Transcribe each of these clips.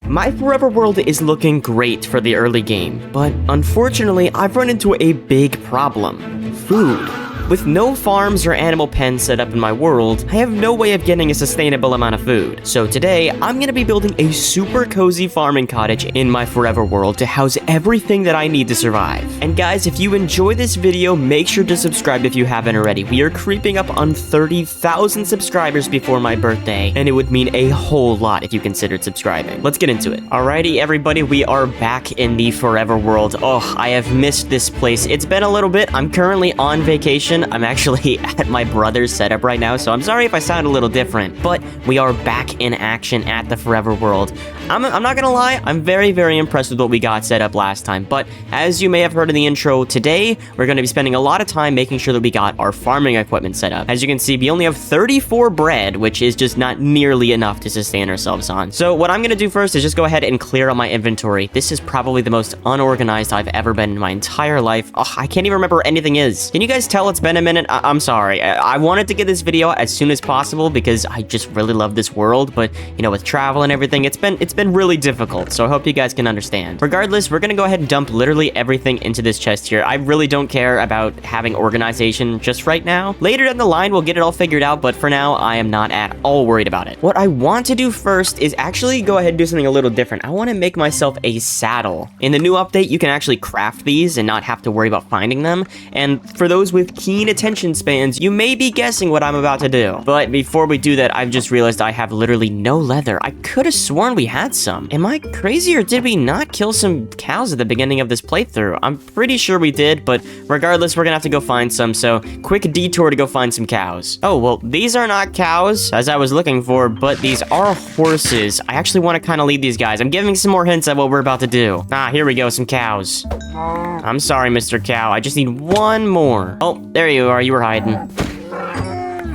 My forever world is looking great for the early game, but unfortunately, I've run into a big problem. Food. With no farms or animal pens set up in my world, I have no way of getting a sustainable amount of food. So today, I'm gonna be building a super cozy farming cottage in my forever world to house everything that I need to survive. And guys, if you enjoy this video, make sure to subscribe if you haven't already. We are creeping up on 30,000 subscribers before my birthday, and it would mean a whole lot if you considered subscribing. Let's get into it. Alrighty, everybody, we are back in the forever world. Oh, I have missed this place. It's been a little bit. I'm currently on vacation. I'm actually at my brother's setup right now, so I'm sorry if I sound a little different, but we are back in action at the forever world. I'm not gonna lie, I'm very, very impressed with what we got set up last time, but as you may have heard in the intro, today, we're gonna be spending a lot of time making sure that we got our farming equipment set up. As you can see, we only have 34 bread, which is just not nearly enough to sustain ourselves on. So what I'm gonna do first is just go ahead and clear out my inventory. This is probably the most unorganized I've ever been in my entire life. Oh, I can't even remember where anything is. Can you guys tell it's been a minute? I'm sorry. I wanted to get this video as soon as possible because I just really love this world, but you know, with travel and everything, it's been really difficult, so I hope you guys can understand. Regardless, we're gonna go ahead and dump literally everything into this chest here. I really don't care about having organization just right now. Later down the line, we'll get it all figured out, but for now, I am not at all worried about it. What I want to do first is actually go ahead and do something a little different. I want to make myself a saddle. In the new update, you can actually craft these and not have to worry about finding them, and for those with keen attention spans, you may be guessing what I'm about to do. But before we do that, I've just realized I have literally no leather. I could have sworn we had some. Am I crazy, or did we not kill some cows at the beginning of this playthrough? I'm pretty sure we did, but regardless, we're gonna have to go find some, so quick detour to go find some cows. Oh, well, these are not cows, as I was looking for, but these are horses. I actually want to kind of lead these guys. I'm giving some more hints at what we're about to do. Ah, here we go, some cows. I'm sorry, Mr. Cow. I just need one more. Oh, there you are. You were hiding.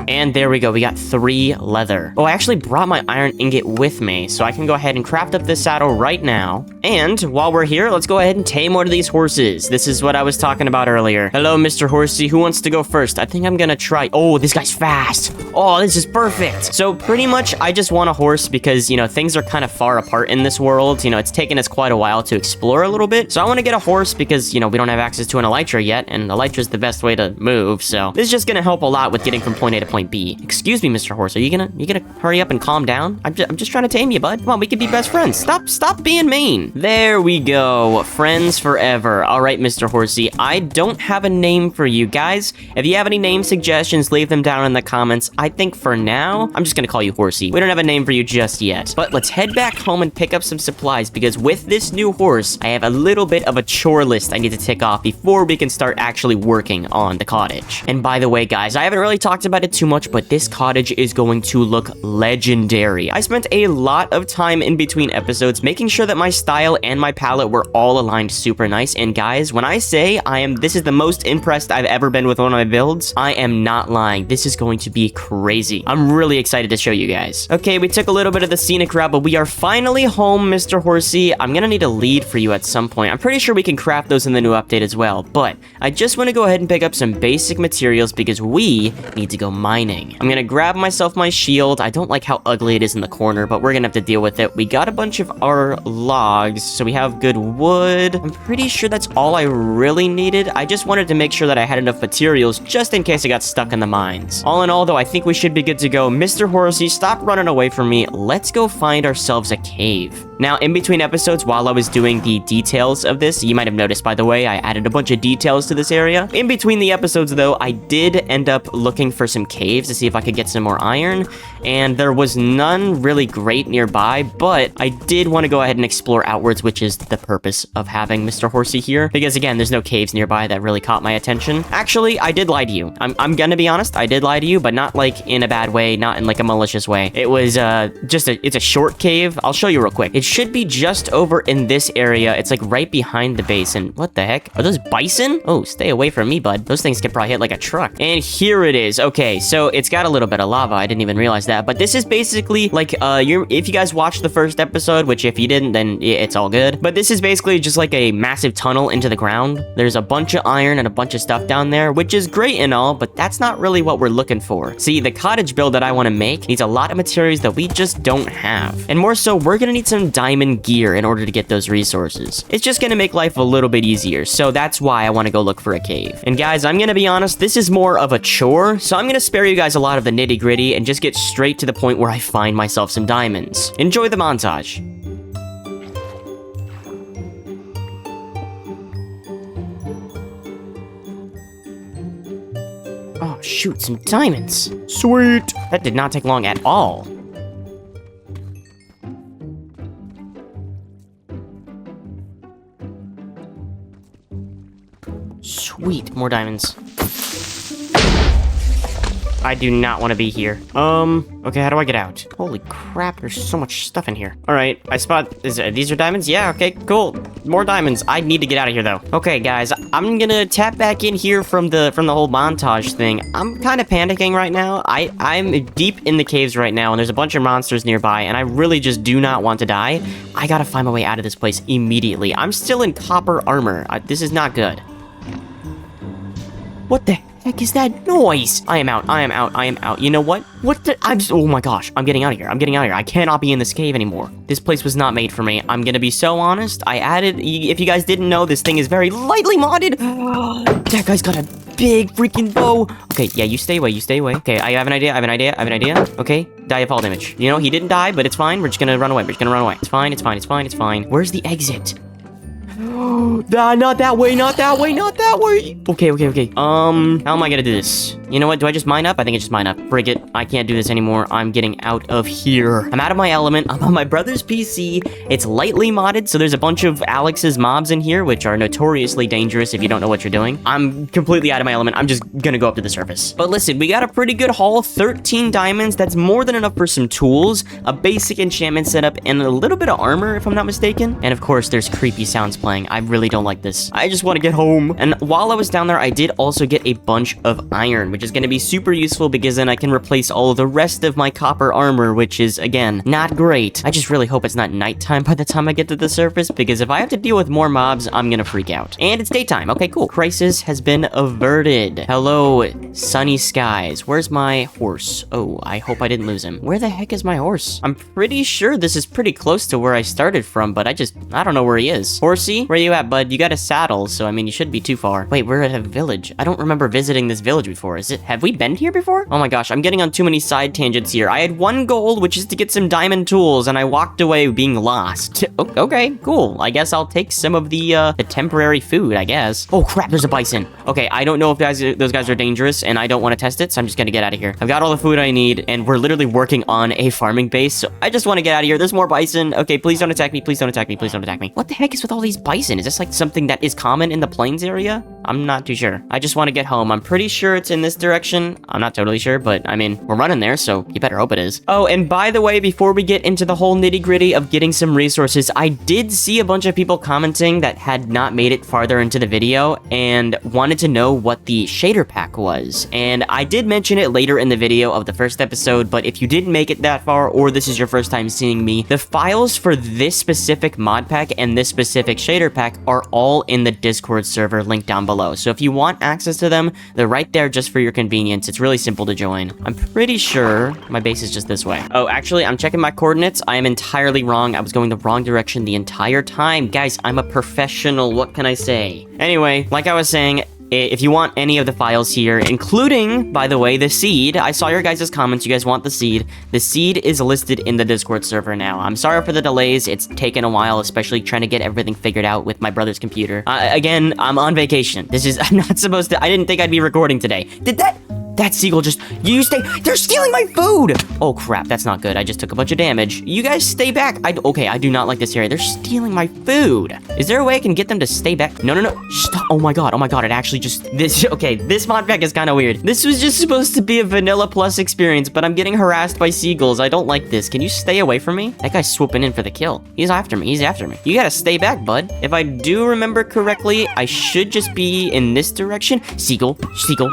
And there we go, we got 3 leather. Oh, I actually brought my iron ingot with me, so I can go ahead and craft up this saddle right now. And while we're here, let's go ahead and tame one of these horses. This is what I was talking about earlier. Hello, Mr. Horsey, who wants to go first? I think I'm gonna try. Oh, this guy's fast. Oh, this is perfect. So pretty much, I just want a horse because, you know, things are kind of far apart in this world. You know, it's taken us quite a while to explore a little bit. So I want to get a horse because, you know, we don't have access to an elytra yet, and elytra is the best way to move. So this is just gonna help a lot with getting from point A to point B. Excuse me, Mr. Horse, are you gonna hurry up and calm down? I'm just trying to tame you, bud. Come on, we could be best friends. Stop being mean. There we go. Friends forever. All right, Mr. Horsey, I don't have a name for you guys. If you have any name suggestions, leave them down in the comments. I think for now, I'm just gonna call you Horsey. We don't have a name for you just yet. But let's head back home and pick up some supplies because with this new horse, I have a little bit of a chore list I need to tick off before we can start actually working on the cottage. And by the way, guys, I haven't really talked about it too much, but this cottage is going to look legendary. I spent a lot of time in between episodes making sure that my style and my palette were all aligned super nice. And guys, when I say this is the most impressed I've ever been with one of my builds, I am not lying. This is going to be crazy. I'm really excited to show you guys. Okay, we took a little bit of the scenic route, but we are finally home, Mr. Horsey. I'm gonna need a lead for you at some point. I'm pretty sure we can craft those in the new update as well, but I just want to go ahead and pick up some basic materials because we need to go mining. I'm gonna grab myself my shield. I don't like how ugly it is in the corner, but we're gonna have to deal with it. We got a bunch of our logs, so we have good wood. I'm pretty sure that's all I really needed. I just wanted to make sure that I had enough materials just in case I got stuck in the mines. All in all, though, I think we should be good to go. Mr. Horsey, stop running away from me. Let's go find ourselves a cave. Now, in between episodes, while I was doing the details of this, you might have noticed, by the way, I added a bunch of details to this area. In between the episodes, though, I did end up looking for some caves to see if I could get some more iron, and there was none really great nearby, but I did want to go ahead and explore outwards, which is the purpose of having Mr. Horsey here, because again, there's no caves nearby that really caught my attention. Actually, I did lie to you. I'm gonna be honest, I did lie to you, but not like in a bad way, not in like a malicious way. It was it's a short cave. I'll show you real quick. It should be just over in this area. It's like right behind the basin. What the heck? Are those bison? Oh, stay away from me, bud. Those things could probably hit like a truck. And here it is. Okay, so it's got a little bit of lava. I didn't even realize that. But this is basically like, if you guys watched the first episode, which if you didn't, then it's all good. But this is basically just like a massive tunnel into the ground. There's a bunch of iron and a bunch of stuff down there, which is great and all, but that's not really what we're looking for. See, the cottage build that I want to make needs a lot of materials that we just don't have. And more so, we're gonna need some diamond gear in order to get those resources. It's just gonna make life a little bit easier, so that's why I want to go look for a cave. And guys, I'm gonna be honest, this is more of a chore, so I'm gonna spare you guys a lot of the nitty-gritty and just get straight to the point where I find myself some diamonds. Enjoy the montage. Oh, shoot, some diamonds. Sweet. That did not take long at all. Sweet, more diamonds. I do not want to be here. Okay, how do I get out? Holy crap, there's so much stuff in here. All right, I spot, these are diamonds? Yeah, okay, cool. More diamonds. I need to get out of here, though. Okay, guys, I'm gonna tap back in here from the whole montage thing. I'm kind of panicking right now. I'm deep in the caves right now, and there's a bunch of monsters nearby, and I really just do not want to die. I gotta find my way out of this place immediately. I'm still in copper armor. This is not good. What the heck is that noise? I am out. I am out. I am out. You know what? What the? Oh my gosh. I'm getting out of here. I'm getting out of here. I cannot be in this cave anymore. This place was not made for me. I'm gonna be so honest. I added, if you guys didn't know, this thing is very lightly modded. That guy's got a big freaking bow. Okay, yeah, you stay away. You stay away. Okay, I have an idea. I have an idea. I have an idea. Okay, die of fall damage. You know, he didn't die, but it's fine. We're just gonna run away. We're just gonna run away. It's fine. It's fine. It's fine. It's fine. Where's the exit? Not that way, not that way, not that way. Okay. How am I gonna do this? You know what? Do I just mine up? I think I just mine up. Frig it. I can't do this anymore. I'm getting out of here. I'm out of my element. I'm on my brother's PC. It's lightly modded, so there's a bunch of Alex's mobs in here, which are notoriously dangerous if you don't know what you're doing. I'm completely out of my element. I'm just gonna go up to the surface. But listen, we got a pretty good haul. 13 diamonds. That's more than enough for some tools, a basic enchantment setup, and a little bit of armor, if I'm not mistaken. And of course, there's creepy sounds playing. I really don't like this. I just want to get home. And while I was down there, I did also get a bunch of iron, which is going to be super useful because then I can replace all of the rest of my copper armor, which is, again, not great. I just really hope it's not nighttime by the time I get to the surface, because if I have to deal with more mobs, I'm gonna freak out. And it's daytime. Okay, cool. Crisis has been averted. Hello, sunny skies. Where's my horse? Oh, I hope I didn't lose him. Where the heck is my horse? I'm pretty sure this is pretty close to where I started from, but I don't know where he is. Horsey, where you at, bud? You got a saddle, so I mean, you shouldn't be too far. Wait, we're at a village. I don't remember visiting this village before. Have we been here before? Oh my gosh, I'm getting on too many side tangents here. I had one goal, which is to get some diamond tools, and I walked away being lost. Okay, cool. I guess I'll take some of the temporary food, I guess. Oh crap, there's a bison. Okay, I don't know if those guys are dangerous, and I don't want to test it, so I'm just gonna get out of here. I've got all the food I need, and we're literally working on a farming base, so I just want to get out of here. There's more bison. Okay, please don't attack me. Please don't attack me. Please don't attack me. What the heck is with all these bison? Is this like something that is common in the plains area? I'm not too sure. I just want to get home. I'm pretty sure it's in this direction. I'm not totally sure, but I mean, we're running there, so you better hope it is. Oh, and by the way, before we get into the whole nitty-gritty of getting some resources, I did see a bunch of people commenting that had not made it farther into the video and wanted to know what the shader pack was. And I did mention it later in the video of the first episode, but if you didn't make it that far, or this is your first time seeing me, the files for this specific mod pack and this specific shader pack are all in the Discord server linked down below. So if you want access to them, they're right there just for your convenience. It's really simple to join. I'm pretty sure my base is just this way. Oh, actually, I'm checking my coordinates. I am entirely wrong. I was going the wrong direction the entire time. Guys, I'm a professional. What can I say? Anyway, like I was saying, if you want any of the files here, including, by the way, the seed, I saw your guys' comments, you guys want the seed. The seed is listed in the Discord server now. I'm sorry for the delays, it's taken a while, especially trying to get everything figured out with my brother's computer. Again, I'm on vacation. I'm not supposed to, I didn't think I'd be recording today. That seagull just, they're stealing my food! Oh crap, that's not good. I just took a bunch of damage. You guys stay back. Okay, I do not like this area. They're stealing my food. Is there a way I can get them to stay back? No. Stop. Oh my god, it actually just, this mod pack is kind of weird. This was just supposed to be a vanilla plus experience, but I'm getting harassed by seagulls. I don't like this. Can you stay away from me? That guy's swooping in for the kill. He's after me. You gotta stay back, bud. If I do remember correctly, I should just be in this direction. Seagull,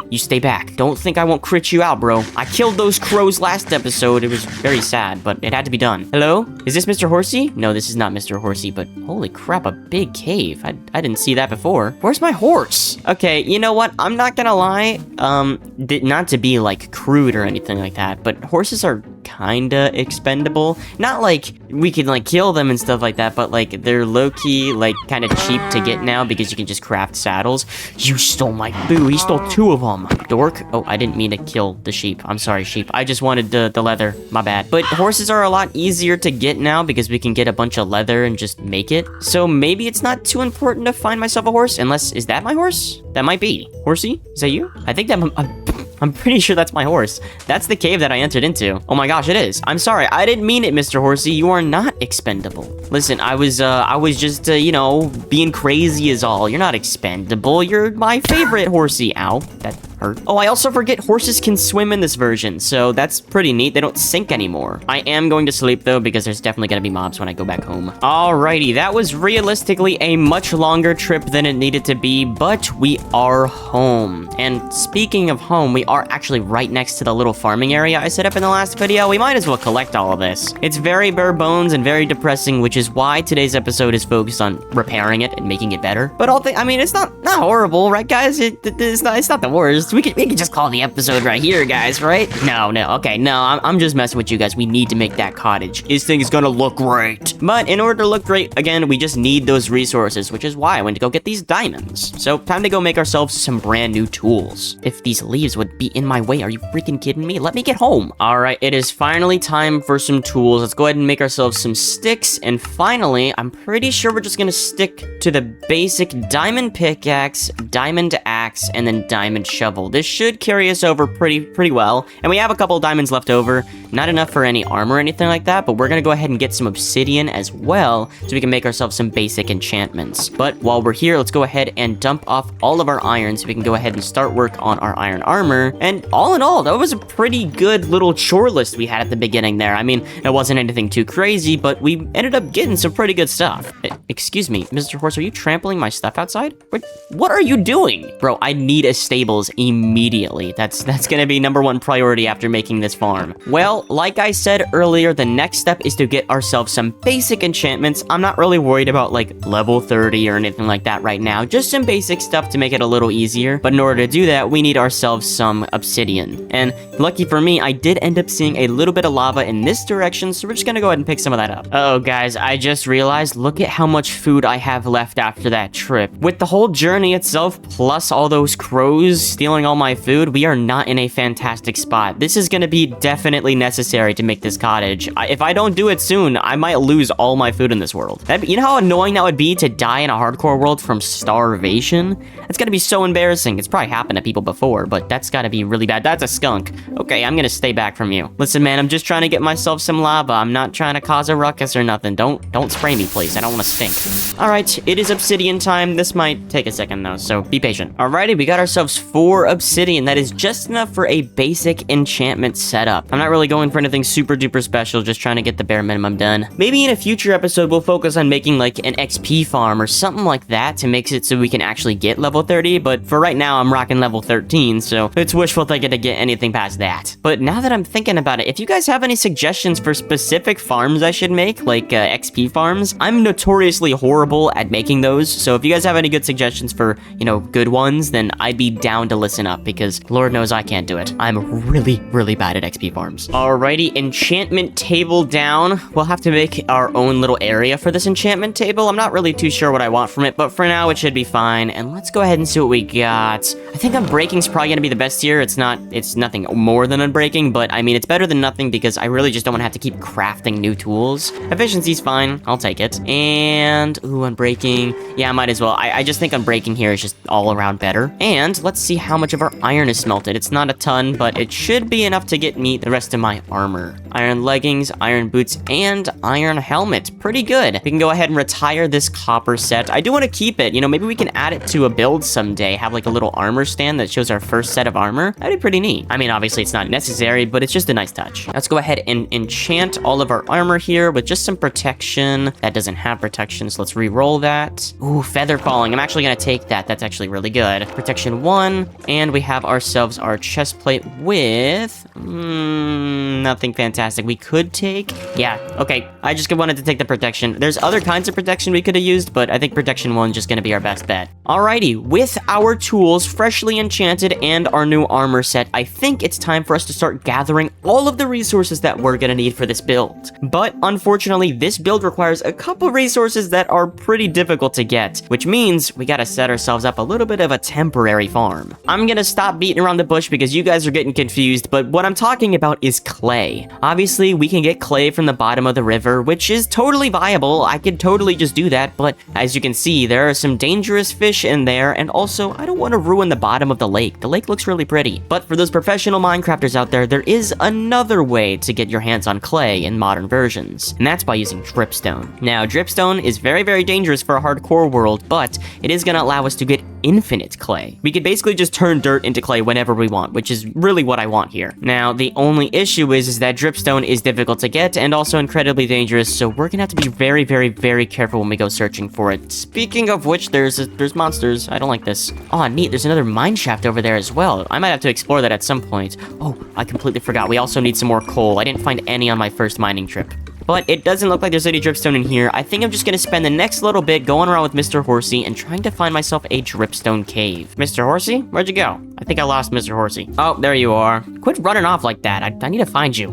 you stay back. Don't think think I won't crit you out, bro. I killed those crows last episode. It was very sad, but it had to be done. Hello? Is this Mr. Horsey? No, this is not Mr. Horsey, but holy crap, a big cave. I didn't see that before. Where's my horse? Okay, you know what? I'm not gonna lie. Not to be, like, crude or anything like that, but horses are kinda expendable. Not like we can, like, kill them and stuff like that, but, like, they're low-key, like, kinda cheap to get now because you can just craft saddles. You stole my boo. He stole 2 of them. Dork. Oh, I didn't mean to kill the sheep. I'm sorry, sheep. I just wanted the leather. My bad. But horses are a lot easier to get now because we can get a bunch of leather and just make it. So maybe it's not too important to find myself a horse, unless, is that my horse? That might be. Horsey? Is that you? I think that I'm pretty sure that's my horse. That's the cave that I entered into. Oh my gosh, it is. I'm sorry. I didn't mean it, Mr. Horsey. You are not expendable. Listen, I was just, you know, being crazy is all. You're not expendable. You're my favorite Horsey. Ow, that hurt. Oh, I also forget horses can swim in this version, so that's pretty neat. They don't sink anymore. I am going to sleep, though, because there's definitely gonna be mobs when I go back home. Alrighty, that was realistically a much longer trip than it needed to be, but we are home. And speaking of home, we are actually right next to the little farming area I set up in the last video. We might as well collect all of this. It's very bare bones and very depressing, which is why today's episode is focused on repairing it and making it better. But I mean, it's not horrible, right, guys? It's not the worst. We could just call the episode right here, guys, right? No, okay, no, I'm just messing with you guys. We need to make that cottage. This thing is gonna look great. But in order to look great, again, we just need those resources, which is why I went to go get these diamonds. So time to go make ourselves some brand new tools. If these leaves would be in my way, are you freaking kidding me? Let me get home. All right, it is finally time for some tools. Let's go ahead and make ourselves some sticks. And finally, I'm pretty sure we're just gonna stick to the basic diamond pickaxe, diamond axe, and then diamond shovel. This should carry us over pretty well. And we have a couple diamonds left over. Not enough for any armor or anything like that, but we're gonna go ahead and get some obsidian as well, so we can make ourselves some basic enchantments. But while we're here, let's go ahead and dump off all of our iron so we can go ahead and start work on our iron armor. And all in all, that was a pretty good little chore list we had at the beginning there. I mean, it wasn't anything too crazy, but we ended up getting some pretty good stuff. Excuse me, Mr. Horse, are you trampling my stuff outside? What are you doing? Bro, I need a stables immediately. That's gonna be #1 priority after making this farm. Well, like I said earlier, the next step is to get ourselves some basic enchantments. I'm not really worried about like level 30 or anything like that right now. Just some basic stuff to make it a little easier. But in order to do that, we need ourselves some obsidian. And lucky for me, I did end up seeing a little bit of lava in this direction, so we're just gonna go ahead and pick some of that up. Oh, guys, I just realized, look at how much food I have left after that trip. With the whole journey itself, plus all those crows stealing all my food, we are not in a fantastic spot. This is gonna be definitely necessary to make this cottage. If I don't do it soon, I might lose all my food in this world. You know how annoying that would be to die in a hardcore world from starvation? That's gotta be so embarrassing. It's probably happened to people before, but that's gotta be really bad. That's a skunk. Okay, I'm gonna stay back from you. Listen, man, I'm just trying to get myself some lava. I'm not trying to cause a ruckus or nothing. Don't spray me, please. I don't want to stink. All right, it is obsidian time. This might take a second, though, so be patient. Alrighty, we got ourselves 4 obsidian. That is just enough for a basic enchantment setup. I'm not really going for anything super duper special, just trying to get the bare minimum done. Maybe in a future episode, we'll focus on making like an XP farm or something like that to make it so we can actually get level 30, but for right now, I'm rocking level 13, so it's wishful thinking to get anything past that. But now that I'm thinking about it, if you guys have any suggestions for specific farms I should make, like XP farms, I'm notoriously horrible at making those, so if you guys have any good suggestions for, you know, good ones, then I'd be down to listen up, because Lord knows I can't do it. I'm really bad at XP farms. Alrighty, enchantment table down. We'll have to make our own little area for this enchantment table. I'm not really too sure what I want from it, but for now it should be fine. And let's go ahead and see what we got. I think unbreaking's probably gonna be the best here. It's nothing more than unbreaking, but I mean, it's better than nothing because I really just don't want to have to keep crafting new tools. Efficiency's fine. I'll take it. And, ooh, unbreaking. Yeah, I might as well. I just think unbreaking here is just all around better. And let's see how much of our iron is smelted. It's not a ton, but it should be enough to get me the rest of my my armor. Iron leggings, iron boots, and iron helmet. Pretty good. We can go ahead and retire this copper set. I do want to keep it. You know, maybe we can add it to a build someday. Have like a little armor stand that shows our first set of armor. That'd be pretty neat. I mean, obviously it's not necessary, but it's just a nice touch. Let's go ahead and enchant all of our armor here with just some protection. That doesn't have protection, so let's re-roll that. Ooh, feather falling. I'm actually gonna take that. That's actually really good. Protection 1, and we have ourselves our chest plate with nothing fantastic. We could take, yeah, okay. I just wanted to take the protection. There's other kinds of protection we could have used, but I think protection 1 is just gonna be our best bet. Alrighty, with our tools freshly enchanted and our new armor set, I think it's time for us to start gathering all of the resources that we're gonna need for this build. But unfortunately, this build requires a couple resources that are pretty difficult to get, which means we gotta set ourselves up a little bit of a temporary farm. I'm gonna stop beating around the bush because you guys are getting confused, but what I'm talking about is clay. Obviously, we can get clay from the bottom of the river, which is totally viable. I could totally just do that, but as you can see, there are some dangerous fish in there, and also, I don't want to ruin the bottom of the lake. The lake looks really pretty. But for those professional Minecrafters out there is another way to get your hands on clay in modern versions, and that's by using dripstone. Now, dripstone is very, very dangerous for a hardcore world, but it is going to allow us to get infinite clay. We could basically just turn dirt into clay whenever we want, which is really what I want here. Now, the only issue is that dripstone is difficult to get and also incredibly dangerous, so we're gonna have to be very, very, very careful when we go searching for it. Speaking of which, there's monsters. I don't like this. Oh, neat. There's another mine shaft over there as well. I might have to explore that at some point. Oh, I completely forgot. We also need some more coal. I didn't find any on my first mining trip. But it doesn't look like there's any dripstone in here. I think I'm just gonna spend the next little bit going around with Mr. Horsey and trying to find myself a dripstone cave. Mr. Horsey? Where'd you go? I think I lost Mr. Horsey. Oh, there you are. Quit running off like that. I need to find you.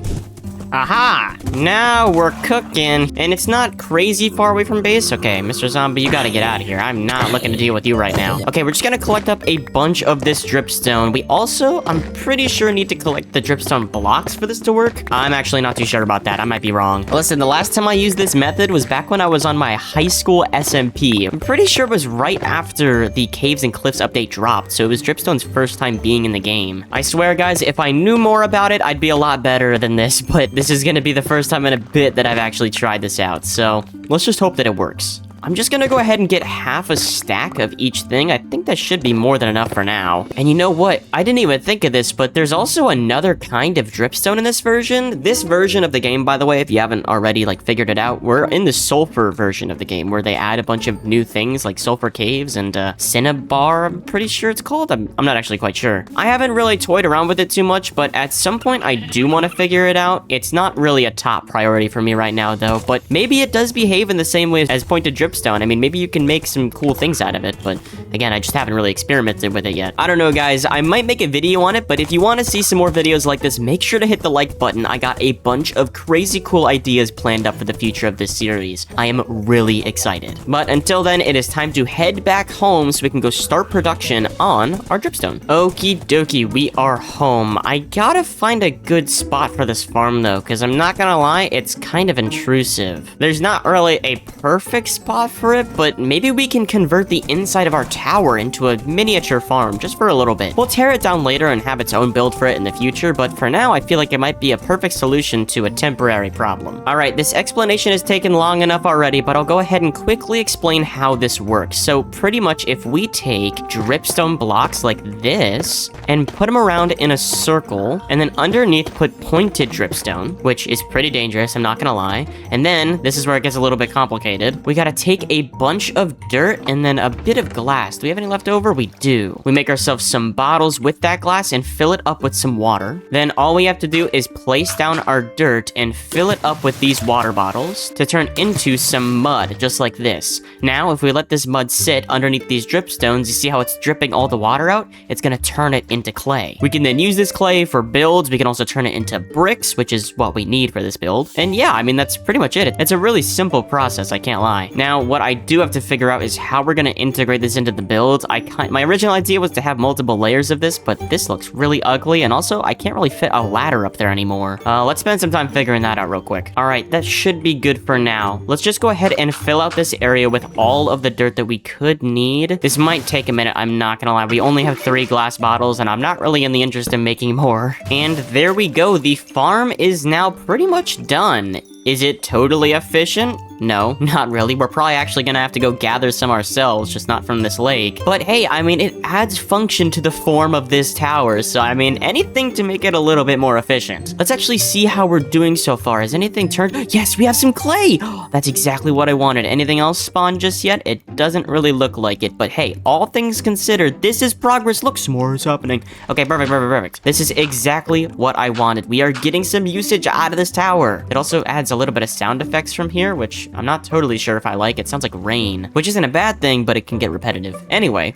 Aha! Now we're cooking, and it's not crazy far away from base. Okay, Mr. Zombie, you gotta get out of here. I'm not looking to deal with you right now. Okay, we're just gonna collect up a bunch of this dripstone. We also, I'm pretty sure, need to collect the dripstone blocks for this to work. I'm actually not too sure about that. I might be wrong. Listen, the last time I used this method was back when I was on my high school SMP. I'm pretty sure it was right after the Caves and Cliffs update dropped, so it was dripstone's first time being in the game. I swear, guys, if I knew more about it, I'd be a lot better than this, but this is gonna be the first time in a bit that I've actually tried this out, so let's just hope that it works. I'm just gonna go ahead and get half a stack of each thing. I think that should be more than enough for now. And you know what? I didn't even think of this, but there's also another kind of dripstone in this version. This version of the game, by the way, if you haven't already figured it out, we're in the sulfur version of the game where they add a bunch of new things like sulfur caves and cinnabar, I'm pretty sure it's called. I'm not actually quite sure. I haven't really toyed around with it too much, but at some point I do want to figure it out. It's not really a top priority for me right now though, but maybe it does behave in the same way as pointed dripstone. I mean, maybe you can make some cool things out of it, but again, I just haven't really experimented with it yet. I don't know, guys. I might make a video on it, but if you want to see some more videos like this, make sure to hit the like button. I got a bunch of crazy cool ideas planned up for the future of this series. I am really excited. But until then, it is time to head back home so we can go start production on our dripstone. Okie dokie, we are home. I gotta find a good spot for this farm, though, because I'm not gonna lie, it's kind of intrusive. There's not really a perfect spot for it, but maybe we can convert the inside of our tower into a miniature farm just for a little bit. We'll tear it down later and have its own build for it in the future, but for now, I feel like it might be a perfect solution to a temporary problem. Alright, this explanation has taken long enough already, but I'll go ahead and quickly explain how this works. So pretty much if we take dripstone blocks like this and put them around in a circle, and then underneath put pointed dripstone, which is pretty dangerous, I'm not gonna lie, and then this is where it gets a little bit complicated. We gotta take a bunch of dirt and then a bit of glass. Do we have any left over? We do. We make ourselves some bottles with that glass and fill it up with some water. Then all we have to do is place down our dirt and fill it up with these water bottles to turn into some mud, just like this. Now, if we let this mud sit underneath these dripstones, you see how it's dripping all the water out? It's gonna turn it into clay. We can then use this clay for builds. We can also turn it into bricks, which is what we need for this build. And yeah, I mean, that's pretty much it. It's a really simple process, I can't lie. Now, Now, what I do have to figure out is how we're gonna integrate this into the build. My original idea was to have multiple layers of this, but this looks really ugly, and also I can't really fit a ladder up there anymore. Let's spend some time figuring that out real quick. All right, that should be good for now. Let's just go ahead and fill out this area with all of the dirt that we could need. This might take a minute, I'm not gonna lie. We only have 3 glass bottles, and I'm not really in the interest in making more. And there we go. The farm is now pretty much done. Is it totally efficient? No, not really. We're probably actually gonna have to go gather some ourselves, just not from this lake. But hey, I mean, it adds function to the form of this tower, so I mean, anything to make it a little bit more efficient. Let's actually see how we're doing so far. Has anything turned? Yes, we have some clay! That's exactly what I wanted. Anything else spawned just yet? It doesn't really look like it, but hey, all things considered, this is progress. Look, some more is happening. Okay, perfect. This is exactly what I wanted. We are getting some usage out of this tower. It also adds a little bit of sound effects from here, which I'm not totally sure if I like. It sounds like rain, which isn't a bad thing, but it can get repetitive. Anyway,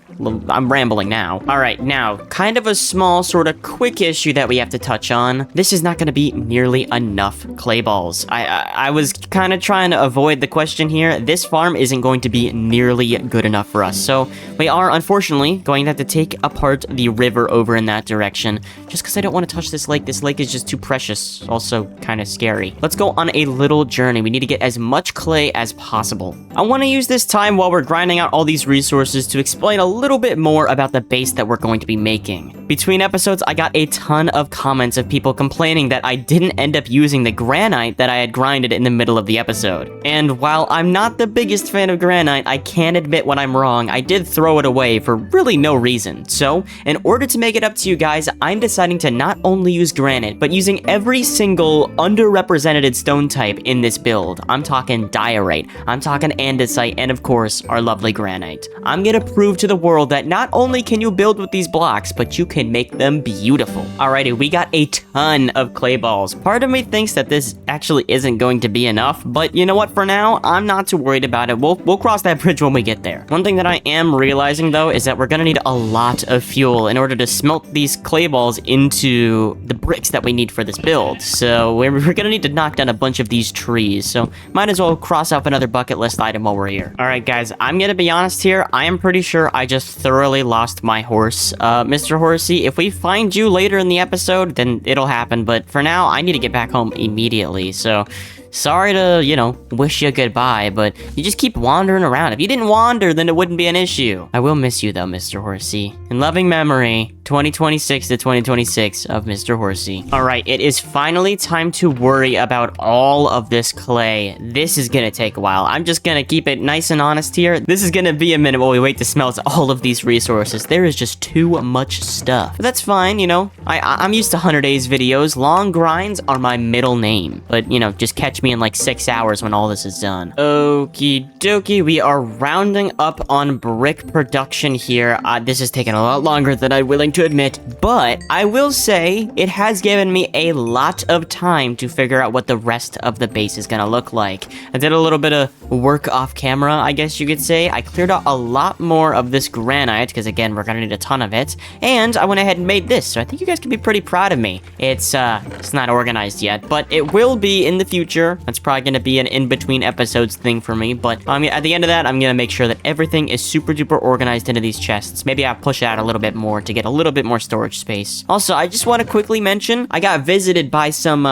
I'm rambling now. All right, now, kind of a small sort of quick issue that we have to touch on. This is not going to be nearly enough clay balls. I was kind of trying to avoid the question here. This farm isn't going to be nearly good enough for us, so we are unfortunately going to have to take apart the river over in that direction, just because I don't want to touch this lake. This lake is just too precious, also kind of scary. Let's go on a little journey. We need to get as much clay as possible. I want to use this time while we're grinding out all these resources to explain a little bit more about the base that we're going to be making. Between episodes, I got a ton of comments of people complaining that I didn't end up using the granite that I had grinded in the middle of the episode. And while I'm not the biggest fan of granite, I can admit when I'm wrong. I did throw it away for really no reason. So, in order to make it up to you guys, I'm deciding to not only use granite, but using every single underrepresented stone type in this build. I'm talking diorite, I'm talking andesite, and of course, our lovely granite. I'm gonna prove to the world that not only can you build with these blocks, but you can make them beautiful. Alrighty, we got a ton of clay balls. Part of me thinks that this actually isn't going to be enough, but you know what, for now, I'm not too worried about it. We'll cross that bridge when we get there. One thing that I am realizing though is that we're gonna need a lot of fuel in order to smelt these clay balls into the bricks that we need for this build. So we're gonna need to knock down a bunch of these trees, so might as well cross off another bucket list item while we're here. Alright guys, I'm gonna be honest here, I am pretty sure I just thoroughly lost my horse. Mr. Horsey, if we find you later in the episode, then it'll happen, but for now, I need to get back home immediately, so sorry to, you know, wish you goodbye, but you just keep wandering around. If you didn't wander, then it wouldn't be an issue. I will miss you though, Mr. Horsey. In loving memory, 2026 to 2026 of Mr. Horsey. Alright, it is finally time to worry about all of this clay. This is gonna take a while. I'm just gonna keep it nice and honest here. This is gonna be a minute while we wait to smelt all of these resources. There is just too much stuff. But that's fine, you know. I'm used to 100 days videos. Long grinds are my middle name. But, you know, just catch me in like 6 hours when all this is done. Okie dokie, we are rounding up on brick production here. This is taking a lot longer than I'm willing to admit, but I will say it has given me a lot of time to figure out what the rest of the base is gonna look like. I did a little bit of work off camera, I guess you could say. I cleared out a lot more of this granite, because again, we're gonna need a ton of it, and I went ahead and made this, so I think you guys can be pretty proud of me. It's not organized yet, but it will be in the future. That's probably gonna be an in-between episodes thing for me, but at the end of that, I'm gonna make sure that everything is super duper organized into these chests. Maybe I'll push it out a little bit more to get a little bit more storage space. Also, I just want to quickly mention, I got visited by some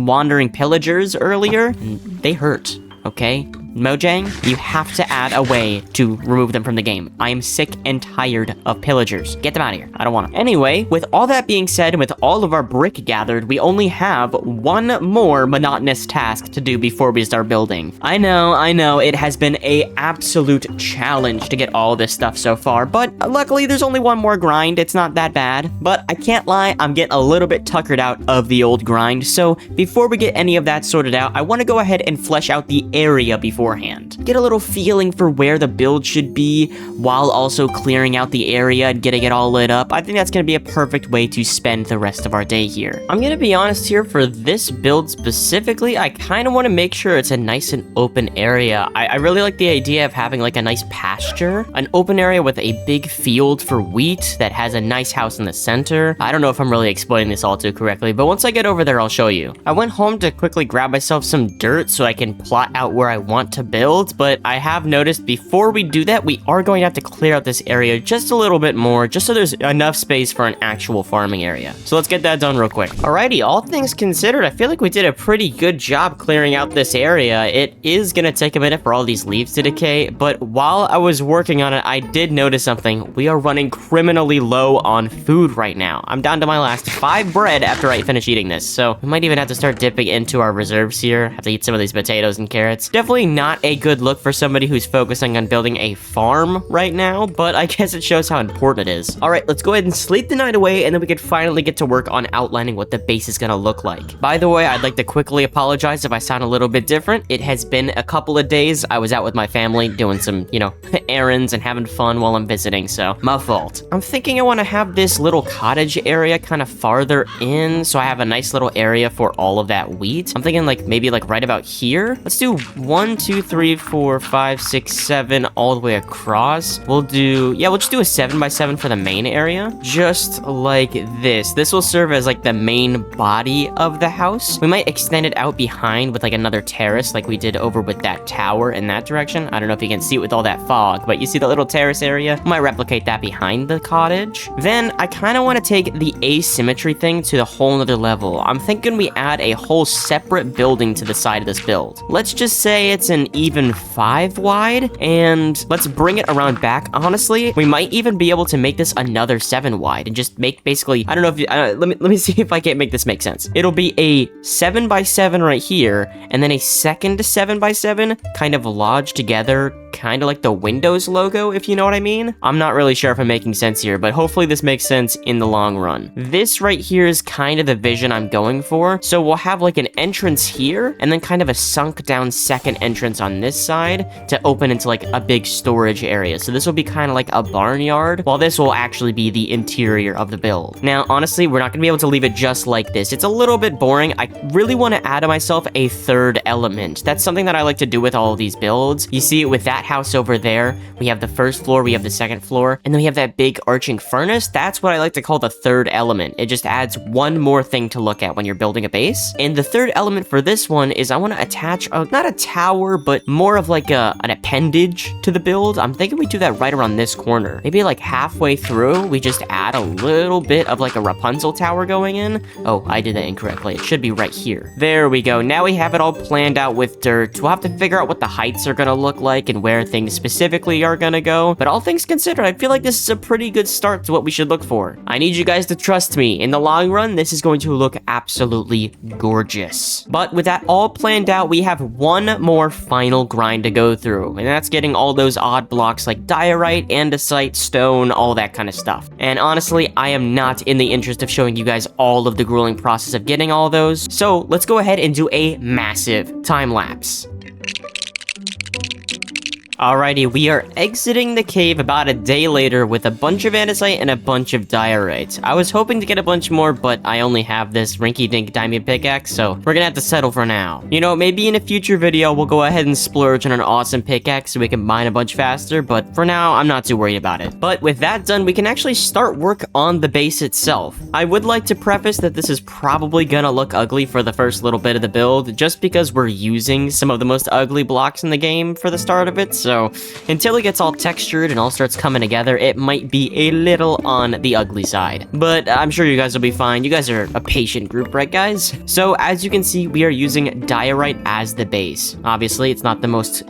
wandering pillagers earlier, and they hurt, okay? Mojang, you have to add a way to remove them from the game. I am sick and tired of pillagers. Get them out of here. I don't want them. Anyway, with all that being said, and with all of our brick gathered, we only have one more monotonous task to do before we start building. I know, it has been an absolute challenge to get all this stuff so far, but luckily there's only one more grind. It's not that bad, but I can't lie, I'm getting a little bit tuckered out of the old grind, so before we get any of that sorted out, I want to go ahead and flesh out the area beforehand. Get a little feeling for where the build should be, while also clearing out the area and getting it all lit up. I think that's going to be a perfect way to spend the rest of our day here. I'm going to be honest here, for this build specifically, I kind of want to make sure it's a nice and open area. I really like the idea of having like a nice pasture, an open area with a big field for wheat that has a nice house in the center. I don't know if I'm really explaining this all too correctly, but once I get over there, I'll show you. I went home to quickly grab myself some dirt so I can plot out where I want want to build, but I have noticed before we do that, we are going to have to clear out this area just a little bit more, just so there's enough space for an actual farming area. So let's get that done real quick. Alrighty, all things considered, I feel like we did a pretty good job clearing out this area. It is gonna take a minute for all these leaves to decay, but while I was working on it, I did notice something. We are running criminally low on food right now. I'm down to my last 5 bread after I finish eating this, so we might even have to start dipping into our reserves here. Have to eat some of these potatoes and carrots. Definitely not a good look for somebody who's focusing on building a farm right now, but I guess it shows how important it is. Alright, let's go ahead and sleep the night away, and then we could finally get to work on outlining what the base is gonna look like. By the way, I'd like to quickly apologize if I sound a little bit different. It has been a couple of days. I was out with my family doing some, errands and having fun while I'm visiting, so my fault. I'm thinking I want to have this little cottage area kind of farther in, so I have a nice little area for all of that wheat. I'm thinking maybe right about here. Let's do 1, 2, 3, 4, 5, 6, 7 all the way across. We'll just do a 7 by 7 for the main area, just like this. This will serve as the main body of the house. We might extend it out behind with another terrace like we did over with that tower in that direction. I don't know if you can see it with all that fog, but you see the little terrace area? We might replicate that behind the cottage. Then I kind of want to take the asymmetry thing to the whole nother level. I'm thinking we add a whole separate building to the side of this build. Let's just say it's an even 5 wide, and let's bring it around back. Honestly, we might even be able to make this another 7 wide and just make basically, I don't know if let me see if I can't make this make sense. It'll be a 7 by 7 right here, and then a second 7 by 7 kind of lodged together, kind of like the Windows logo, if you know what I mean. I'm not really sure if I'm making sense here, but hopefully this makes sense in the long run. This right here is kind of the vision I'm going for. So we'll have an entrance here, and then kind of a sunk down second entrance on this side to open into a big storage area. So this will be kind of like a barnyard, while this will actually be the interior of the build. Now, honestly, we're not gonna be able to leave it just like this. It's a little bit boring. I really want to add myself a third element. That's something that I like to do with all of these builds. You see it with that house over there. We have the first floor, we have the second floor, and then we have that big arching furnace. That's what I like to call the third element. It just adds one more thing to look at when you're building a base. And the third element for this one is I want to attach not a tower, but more of an appendage to the build. I'm thinking we do that right around this corner. Maybe halfway through, we just add a little bit of a Rapunzel tower going in. Oh, I did that incorrectly. It should be right here. There we go. Now we have it all planned out with dirt. We'll have to figure out what the heights are gonna look like and where things specifically are gonna go. But all things considered, I feel like this is a pretty good start to what we should look for. I need you guys to trust me. In the long run, this is going to look absolutely gorgeous. But with that all planned out, we have one more final grind to go through, and that's getting all those odd blocks like diorite, andesite, stone, all that kind of stuff. And honestly, I am not in the interest of showing you guys all of the grueling process of getting all those. So let's go ahead and do a massive time lapse. Alrighty, we are exiting the cave about a day later with a bunch of andesite and a bunch of diorite. I was hoping to get a bunch more, but I only have this rinky-dink diamond pickaxe, so we're gonna have to settle for now. Maybe in a future video, we'll go ahead and splurge on an awesome pickaxe so we can mine a bunch faster, but for now, I'm not too worried about it. But with that done, we can actually start work on the base itself. I would like to preface that this is probably gonna look ugly for the first little bit of the build, just because we're using some of the most ugly blocks in the game for the start of it, so until it gets all textured and all starts coming together, it might be a little on the ugly side. But I'm sure you guys will be fine. You guys are a patient group, right guys? So as you can see, we are using diorite as the base. Obviously, it's not the most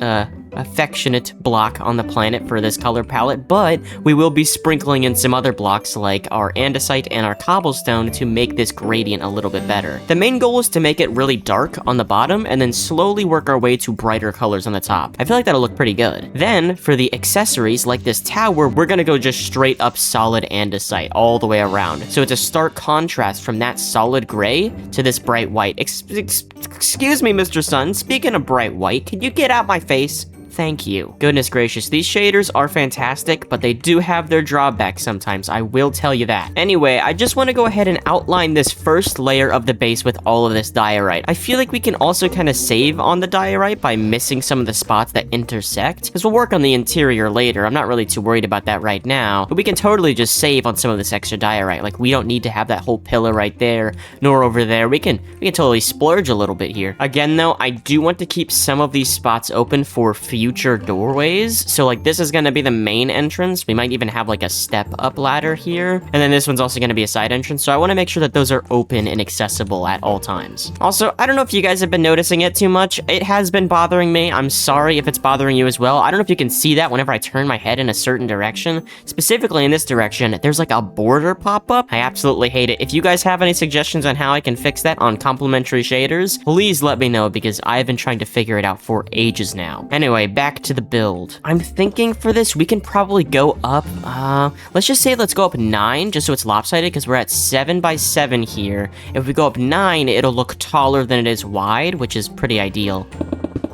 affectionate block on the planet for this color palette, but we will be sprinkling in some other blocks like our andesite and our cobblestone to make this gradient a little bit better. The main goal is to make it really dark on the bottom and then slowly work our way to brighter colors on the top. I feel like that'll look pretty good. Then for the accessories like this tower, we're gonna go just straight up solid andesite all the way around. So it's a stark contrast from that solid gray to this bright white. Excuse me, Mr. Sun, speaking of bright white, can you get out my face? thank you. Goodness gracious, these shaders are fantastic, but they do have their drawbacks sometimes, I will tell you that. Anyway, I just want to go ahead and outline this first layer of the base with all of this diorite. I feel like we can also kind of save on the diorite by missing some of the spots that intersect, because we'll work on the interior later. I'm not really too worried about that right now, but we can totally just save on some of this extra diorite. Like, we don't need to have that whole pillar right there, nor over there. We can totally splurge a little bit here. Again, though, I do want to keep some of these spots open for future doorways. So, like, this is going to be the main entrance. We might even have, like, a step-up ladder here. And then this one's also going to be a side entrance. So I want to make sure that those are open and accessible at all times. Also, I don't know if you guys have been noticing it too much. It has been bothering me. I'm sorry if it's bothering you as well. I don't know if you can see that whenever I turn my head in a certain direction. Specifically in this direction, there's like a border pop-up. I absolutely hate it. If you guys have any suggestions on how I can fix that on complimentary shaders, please let me know, because I've been trying to figure it out for ages now. Anyway, back to the build. I'm thinking for this, we can probably go up, let's just say let's go up 9, just so it's lopsided, because we're at 7 by 7 here. If we go up 9, it'll look taller than it is wide, which is pretty ideal.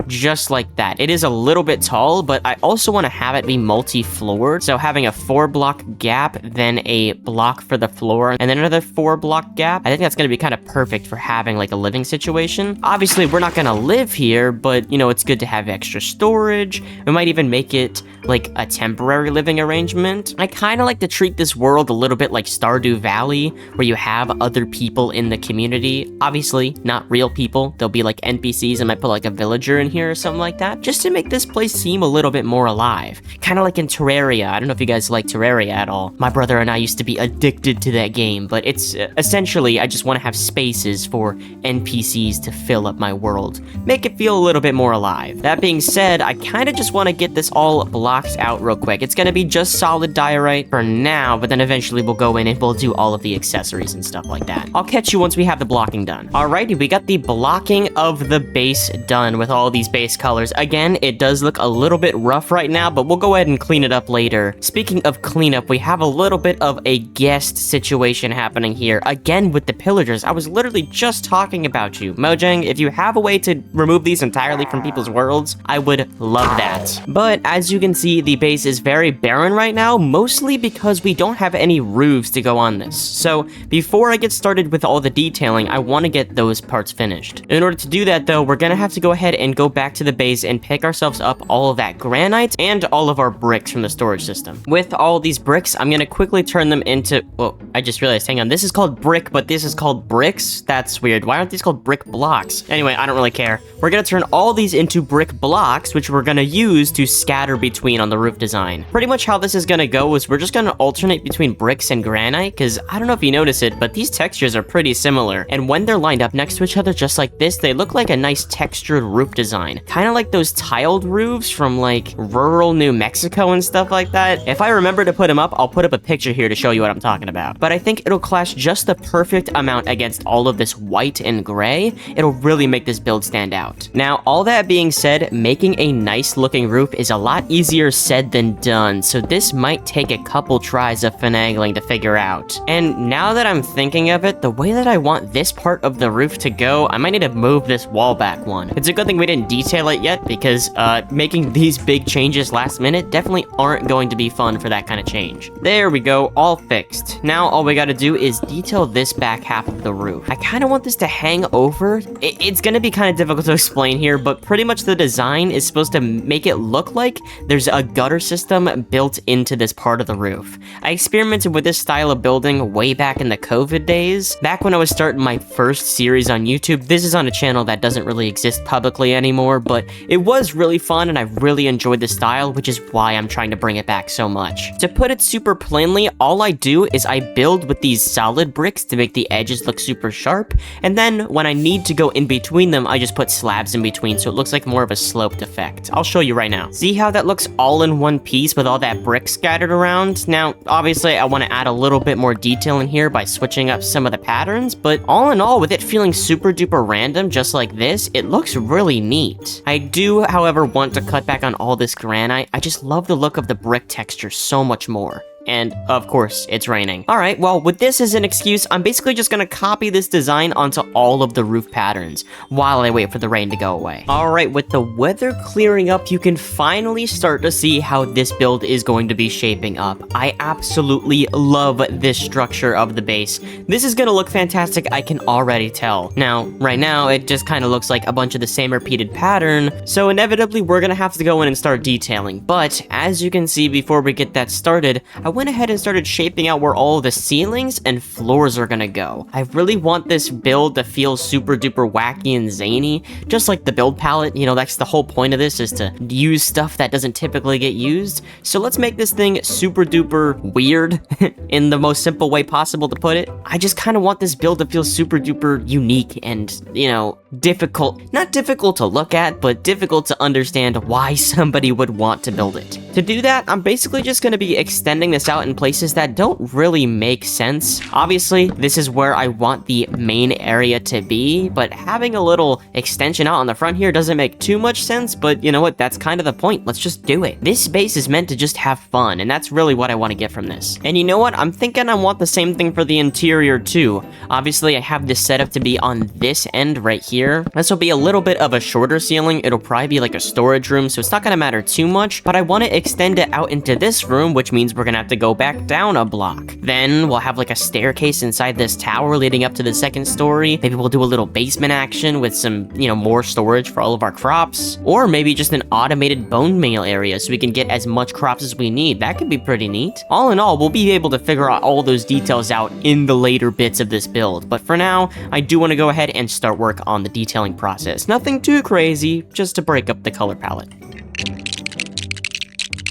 Just like that. It is a little bit tall, but I also want to have it be multi-floored. So having a 4-block gap, then a block for the floor, and then another 4-block gap. I think that's going to be kind of perfect for having like a living situation. Obviously, we're not going to live here, but you know, it's good to have extra storage. We might even make it like a temporary living arrangement. I kind of like to treat this world a little bit like Stardew Valley, where you have other people in the community. Obviously, not real people. They'll be like NPCs. I might put like a villager in here or something like that, just to make this place seem a little bit more alive. Kind of like in Terraria. I don't know if you guys like Terraria at all. My brother and I used to be addicted to that game, but it's essentially, I just want to have spaces for NPCs to fill up my world. Make it feel a little bit more alive. That being said, I kind of just want to get this all blocked out real quick. It's going to be just solid diorite for now, but then eventually we'll go in and we'll do all of the accessories and stuff like that. I'll catch you once we have the blocking done. Alrighty, we got the blocking of the base done with all these base colors. Again, it does look a little bit rough right now, but we'll go ahead and clean it up later. Speaking of cleanup, we have a little bit of a guest situation happening here. Again, with the pillagers. I was literally just talking about you. Mojang, if you have a way to remove these entirely from people's worlds, I would love that. But as you can see, the base is very barren right now, mostly because we don't have any roofs to go on this. So before I get started with all the detailing, I want to get those parts finished. In order to do that though, we're gonna have to go ahead and go back to the base and pick ourselves up all of that granite and all of our bricks from the storage system. With all these bricks, I'm gonna quickly turn them into, whoa, I just realized, hang on, this is called brick, but this is called bricks? That's weird. Why aren't these called brick blocks? Anyway, I don't really care. We're gonna turn all these into brick blocks, which we're gonna use to scatter between on the roof design. Pretty much how this is gonna go is we're just gonna alternate between bricks and granite, because I don't know if you notice it, but these textures are pretty similar. And when they're lined up next to each other just like this, they look like a nice textured roof design. Kind of like those tiled roofs from like rural New Mexico and stuff like that. If I remember to put them up, I'll put up a picture here to show you what I'm talking about. But I think it'll clash just the perfect amount against all of this white and gray. It'll really make this build stand out. Now, all that being said, making a nice looking roof is a lot easier said than done, so this might take a couple tries of finagling to figure out. And now that I'm thinking of it, the way that I want this part of the roof to go, I might need to move this wall back one. It's a good thing we didn't detail it yet, because making these big changes last minute definitely aren't going to be fun for that kind of change. There we go, all fixed. Now all we gotta do is detail this back half of the roof. I kind of want this to hang over. It's gonna be kind of difficult to explain here, but pretty much the design is supposed to make it look like there's a gutter system built into this part of the roof. I experimented with this style of building way back in the COVID days. Back when I was starting my first series on YouTube. This is on a channel that doesn't really exist publicly anymore, but it was really fun and I really enjoyed the style, which is why I'm trying to bring it back so much. To put it super plainly, all I do is I build with these solid bricks to make the edges look super sharp, and then when I need to go in between them, I just put slabs in between so it looks like more of a sloped effect. I'll show you right now. See how that looks all in one piece with all that brick scattered around? Now, obviously, I want to add a little bit more detail in here by switching up some of the patterns, but all in all, with it feeling super duper random just like this, it looks really neat. I do, however, want to cut back on all this granite. I just love the look of the brick texture so much more. and of course, it's raining. Alright, well, with this as an excuse, I'm basically just gonna copy this design onto all of the roof patterns while I wait for the rain to go away. Alright, with the weather clearing up, you can finally start to see how this build is going to be shaping up. I absolutely love this structure of the base. This is gonna look fantastic, I can already tell. Now, right now, it just kind of looks like a bunch of the same repeated pattern, so inevitably we're gonna have to go in and start detailing. But, as you can see, before we get that started, I went ahead and started shaping out where all the ceilings and floors are gonna go. I really want this build to feel super duper wacky and zany, just like the build palette. You know, that's the whole point of this, is to use stuff that doesn't typically get used. So let's make this thing super duper weird in the most simple way possible to put it. I just kind of want this build to feel super duper unique and, you know, difficult. Not difficult to look at, but difficult to understand why somebody would want to build it. To do that, I'm basically just going to be extending this out in places that don't really make sense. Obviously, this is where I want the main area to be, but having a little extension out on the front here doesn't make too much sense, but you know what, that's kind of the point. Let's just do it. This base is meant to just have fun, and that's really what I want to get from this. And you know what, I'm thinking I want the same thing for the interior too. Obviously, I have this set up to be on this end right here. This will be a little bit of a shorter ceiling. It'll probably be like a storage room, so it's not going to matter too much, but I want to extend it out into this room, which means we're going to have to go back down a block. Then we'll have like a staircase inside this tower leading up to the second story. Maybe we'll do a little basement action with some, you know, more storage for all of our crops, or maybe just an automated bone meal area so we can get as much crops as we need. That could be pretty neat. All in all, we'll be able to figure out all those details out in the later bits of this build, but for now, I do want to go ahead and start work on the detailing process. Nothing too crazy, just to break up the color palette.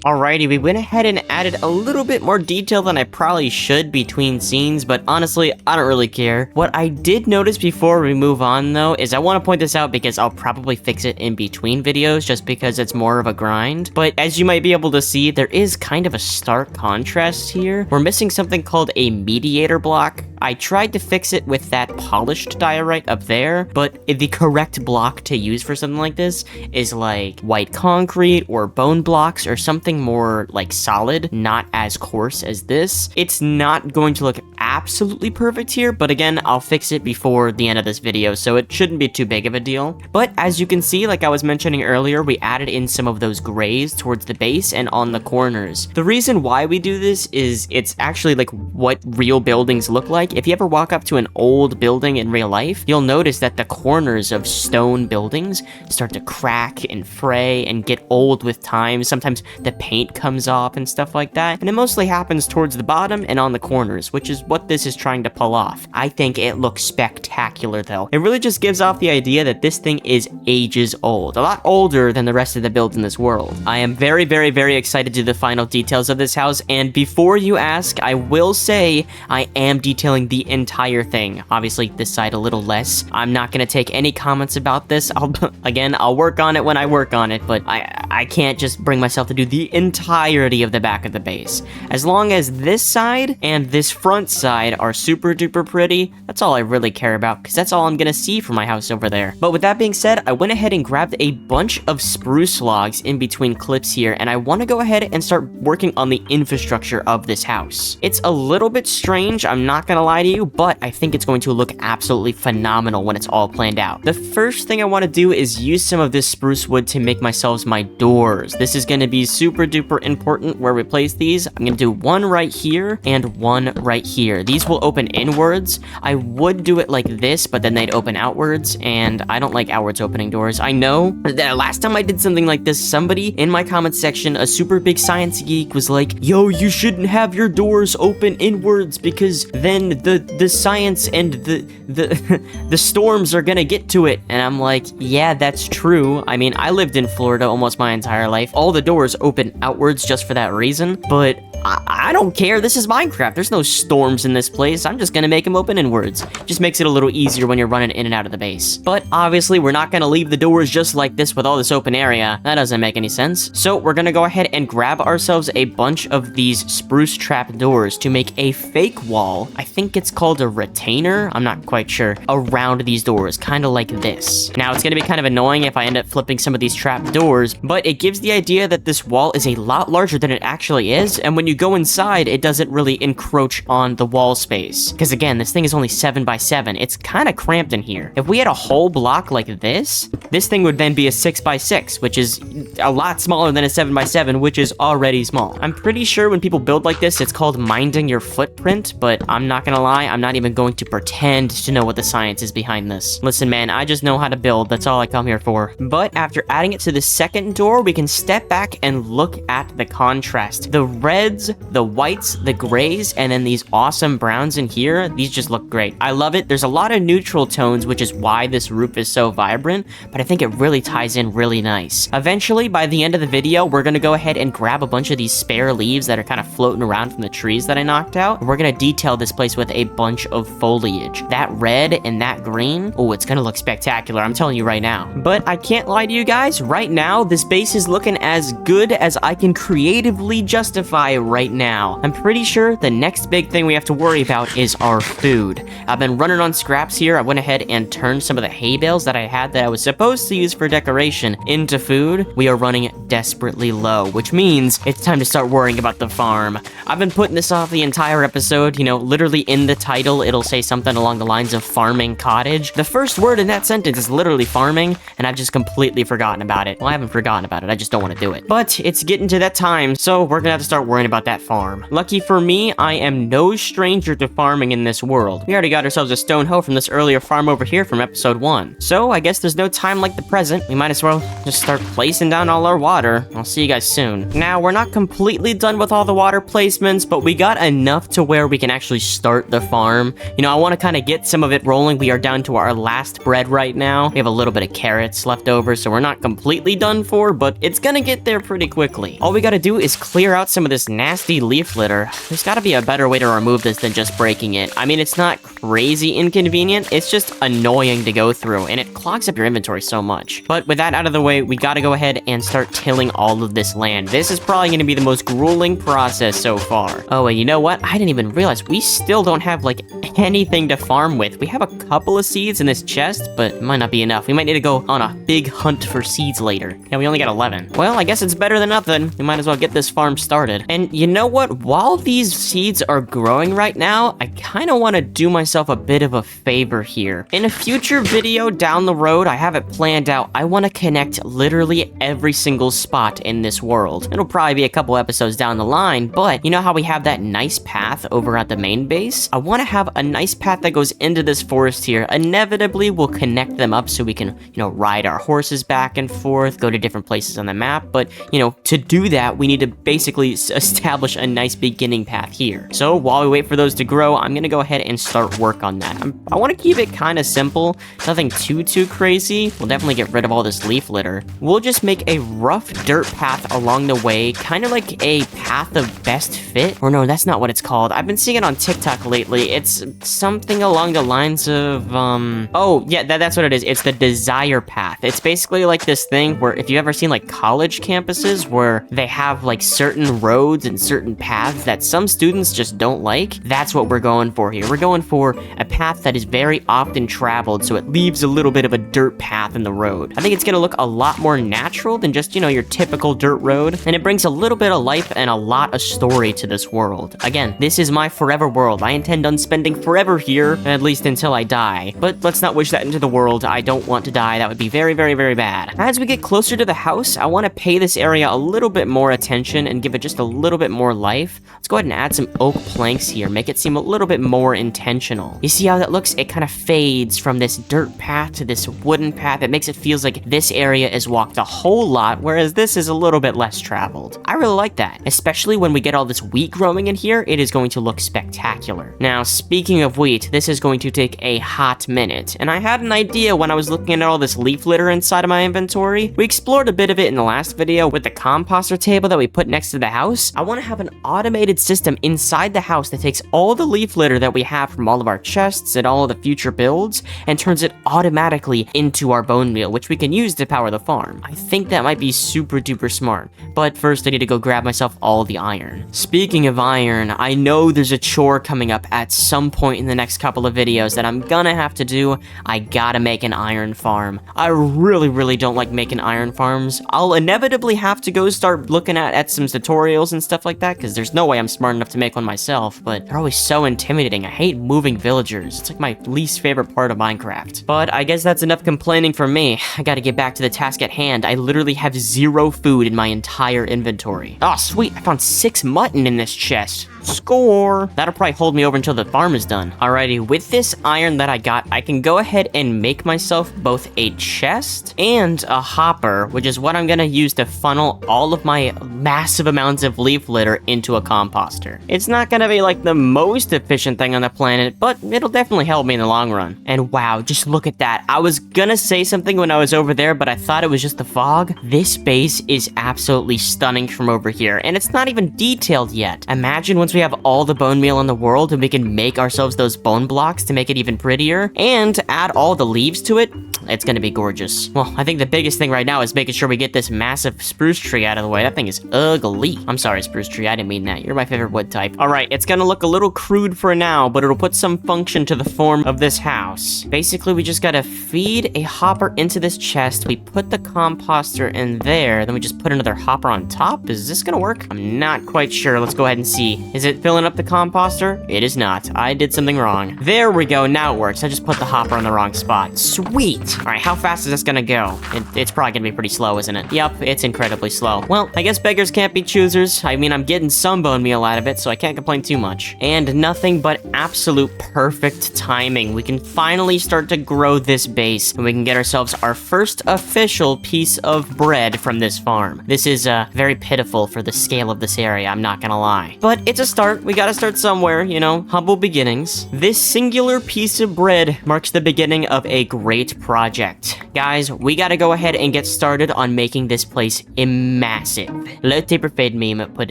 Alrighty, we went ahead and added a little bit more detail than I probably should between scenes, but honestly, I don't really care. What I did notice before we move on, though, is I want to point this out because I'll probably fix it in between videos just because it's more of a grind. But as you might be able to see, there is kind of a stark contrast here. We're missing something called a mediator block. I tried to fix it with that polished diorite up there, but the correct block to use for something like this is like white concrete or bone blocks or something more like solid, not as coarse as this. It's not going to look absolutely perfect here, but again, I'll fix it before the end of this video, so it shouldn't be too big of a deal. But as you can see, like I was mentioning earlier, we added in some of those grays towards the base and on the corners. The reason why we do this is it's actually like what real buildings look like. If you ever walk up to an old building in real life, you'll notice that the corners of stone buildings start to crack and fray and get old with time. Sometimes the paint comes off and stuff like that, and it mostly happens towards the bottom and on the corners, which is what this is trying to pull off. I think it looks spectacular though. It really just gives off the idea that this thing is ages old, a lot older than the rest of the builds in this world. I am very, very, very excited to do the final details of this house, and before you ask, I will say I am detailing the entire thing. Obviously, this side a little less. I'm not gonna take any comments about this. I'll work on it when I work on it, but I can't just bring myself to do the entirety of the back of the base. As long as this side and this front side are super duper pretty, that's all I really care about, because that's all I'm gonna see from my house over there. But with that being said, I went ahead and grabbed a bunch of spruce logs in between clips here, and I want to go ahead and start working on the infrastructure of this house. It's a little bit strange, I'm not gonna lie to you, but I think it's going to look absolutely phenomenal when it's all planned out. The first thing I want to do is use some of this spruce wood to make myself my doors. This is going to be super duper important where we place these. I'm going to do one right here and one right here. These will open inwards. I would do it like this, but then they'd open outwards, and I don't like outwards opening doors. I know that last time I did something like this, somebody in my comment section, a super big science geek, was like, yo, you shouldn't have your doors open inwards because then the science and the storms are gonna get to it. And I'm like, yeah, that's true. I mean, I lived in Florida almost my entire life. All the doors open outwards just for that reason, but I don't care. This is Minecraft. There's no storms doors in this place, I'm just gonna make them open inwards. Just makes it a little easier when you're running in and out of the base. But obviously, we're not gonna leave the doors just like this with all this open area. That doesn't make any sense. So we're gonna go ahead and grab ourselves a bunch of these spruce trap doors to make a fake wall. I think it's called a retainer, I'm not quite sure, around these doors, kind of like this. Now, it's gonna be kind of annoying if I end up flipping some of these trap doors, but it gives the idea that this wall is a lot larger than it actually is, and when you go inside, it doesn't really encroach on the wall space. Because again, this thing is only 7 by 7. It's kind of cramped in here. If we had a whole block like this thing would then be a 6 by 6, which is a lot smaller than a 7 by 7, which is already small. I'm pretty sure when people build like this, it's called minding your footprint, but I'm not gonna lie, I'm not even going to pretend to know what the science is behind this. Listen, man, I just know how to build. That's all I come here for. But after adding it to the second door, we can step back and look at the contrast. The reds, the whites, the grays, and then these awesome browns in here, these just look great. I love it. There's a lot of neutral tones, which is why this roof is so vibrant, but I think it really ties in really nice. Eventually, by the end of the video, we're gonna go ahead and grab a bunch of these spare leaves that are kind of floating around from the trees that I knocked out. We're gonna detail this place with a bunch of foliage. That red and that green, oh, it's gonna look spectacular, I'm telling you right now. But I can't lie to you guys, right now, this base is looking as good as I can creatively justify right now. I'm pretty sure the next big thing we have to worry about is our food. I've been running on scraps here. I went ahead and turned some of the hay bales that I had that I was supposed to use for decoration into food. We are running desperately low, which means it's time to start worrying about the farm. I've been putting this off the entire episode, you know, literally in the title, it'll say something along the lines of farming cottage. The first word in that sentence is literally farming, and I've just completely forgotten about it. Well, I haven't forgotten about it, I just don't want to do it. But it's getting to that time, so we're gonna have to start worrying about that farm. Lucky for me, I am no stranger to farming in this world. We already got ourselves a stone hoe from this earlier farm over here from episode 1. So I guess there's no time like the present. We might as well just start placing down all our water. I'll see you guys soon. Now, we're not completely done with all the water placements, but we got enough to where we can actually start the farm. You know, I want to kind of get some of it rolling. We are down to our last bread right now. We have a little bit of carrots left over, so we're not completely done for, but it's gonna get there pretty quickly. All we gotta do is clear out some of this nasty leaf litter. There's gotta be a better way to remove this than just breaking it. I mean, it's not crazy inconvenient, it's just annoying to go through, and it clogs up your inventory so much. But with that out of the way, we gotta go ahead and start tilling all of this land. This is probably gonna be the most grueling process so far. Oh, and you know what? I didn't even realize we still don't have, like, anything to farm with. We have a couple of seeds in this chest, but it might not be enough. We might need to go on a big hunt for seeds later. Yeah, we only got 11. Well, I guess it's better than nothing. We might as well get this farm started. And you know what? While these seeds are growing right now, I kind of want to do myself a bit of a favor here. In a future video down the road, I have it planned out. I want to connect literally every single spot in this world. It'll probably be a couple episodes down the line, but you know how we have that nice path over at the main base? I want to have a nice path that goes into this forest here. Inevitably, we'll connect them up so we can, you know, ride our horses back and forth, go to different places on the map. But, you know, to do that, we need to basically establish a nice beginning path here. So while we wait for those to grow, I'm going to go ahead and start work on that. I want to keep it kind of simple, nothing too crazy. We'll definitely get rid of all this leaf litter. We'll just make a rough dirt path along the way, kind of like a path of best fit. Or no, that's not what it's called. I've been seeing it on TikTok lately. It's something along the lines of, oh, yeah, that's what it is. It's the desire path. It's basically like this thing where if you've ever seen like college campuses where they have like certain roads and certain paths that some students just don't like, that's what we're going for here. We're going for a path that is very often traveled, so it leaves a little bit of a dirt path in the road. I think it's gonna look a lot more natural than just, you know, your typical dirt road, and it brings a little bit of life and a lot of story to this world. Again, this is my forever world. I intend on spending forever here, at least until I die. But let's not wish that into the world. I don't want to die. That would be very bad. As we get closer to the house, I want to pay this area a little bit more attention and give it just a little bit more life. Let's go ahead and add some oak planks here, make it seem a little bit more intentional. You see how that looks? It kind of fades from this dirt path to this wooden path. It makes it feels like this area is walked a whole lot, whereas this is a little bit less traveled. I really like that, especially especially when we get all this wheat growing in here, it is going to look spectacular. Now, speaking of wheat, this is going to take a hot minute, and I had an idea when I was looking at all this leaf litter inside of my inventory. We explored a bit of it in the last video with the composter table that we put next to the house. I want to have an automated system inside the house that takes all the leaf litter that we have from all of our chests and all of the future builds and turns it automatically into our bone meal, which we can use to power the farm. I think that might be super duper smart, but first I need to go grab myself all the iron. Speaking of iron, I know there's a chore coming up at some point in the next couple of videos that I'm gonna have to do. I gotta make an iron farm. I really don't like making iron farms. I'll inevitably have to go start looking at some tutorials and stuff like that, because there's no way I'm smart enough to make one myself, but they're always so intimidating. I hate moving villagers. It's like my least favorite part of Minecraft. But I guess that's enough complaining from me. I gotta get back to the task at hand. I literally have 0 food in my entire inventory. Oh, sweet. I found 6 mutton in this chest. Score! That'll probably hold me over until the farm is done. Alrighty, with this iron that I got, I can go ahead and make myself both a chest and a hopper, which is what I'm gonna use to funnel all of my massive amounts of leaf litter into a composter. It's not gonna be like the most efficient thing on the planet, but it'll definitely help me in the long run. And wow, just look at that. I was gonna say something when I was over there, but I thought it was just the fog. This base is absolutely stunning from over here, and it's not even detailed yet. Imagine once we have all the bone meal in the world and we can make ourselves those bone blocks to make it even prettier and add all the leaves to it. It's gonna be gorgeous. Well, I think the biggest thing right now is making sure we get this massive spruce tree out of the way. That thing is ugly. I'm sorry, spruce tree. I didn't mean that. You're my favorite wood type. All right, it's gonna look a little crude for now, but it'll put some function to the form of this house. Basically, we just gotta feed a hopper into this chest. We put the composter in there, then we just put another hopper on top. Is this gonna work? I'm not quite sure. Let's go ahead and see. Is it filling up the composter? It is not. I did something wrong. There we go. Now it works. I just put the hopper in the wrong spot. Sweet. All right, how fast is this gonna go? It's probably gonna be pretty slow, isn't it? Yep, it's incredibly slow. Well, I guess beggars can't be choosers. I mean, I'm getting some bone meal out of it, so I can't complain too much. And nothing but absolute perfect timing. We can finally start to grow this base, and we can get ourselves our first official piece of bread from this farm. This is very pitiful for the scale of this area, I'm not gonna lie. But it's a start. We gotta start somewhere, you know, humble beginnings. This singular piece of bread marks the beginning of a great project. Guys, we gotta go ahead and get started on making this place massive. Let taper fade meme, put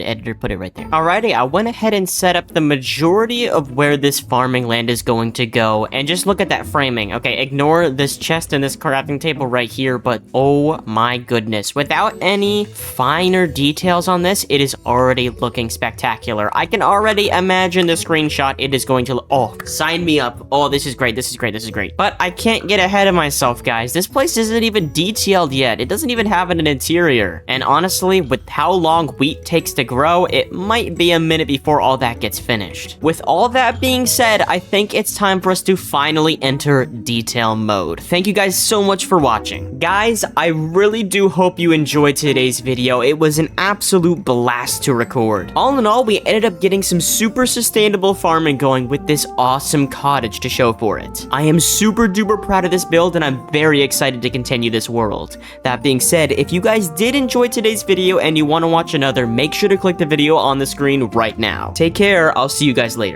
it right there. Alrighty, I went ahead and set up the majority of where this farming land is going to go, and just look at that framing. Okay, ignore this chest and this crafting table right here, but oh my goodness, without any finer details on this, it is already looking spectacular. I can already imagine the screenshot. It is going to look, oh, sign me up. Oh, this is great, this is great, this is great. But I can't get ahead of myself, guys. This place isn't even detailed yet. It doesn't even have an interior. And honestly, with how long wheat takes to grow, it might be a minute before all that gets finished. With all that being said, I think it's time for us to finally enter detail mode. Thank you guys so much for watching. Guys, I really do hope you enjoyed today's video. It was an absolute blast to record. All in all, we ended up getting some super sustainable farming going with this awesome cottage to show for it. I am super duper proud of this build, and I'm very excited to continue this world. That being said, if you guys did enjoy today's video and you want to watch another, make sure to click the video on the screen right now. Take care, I'll see you guys later.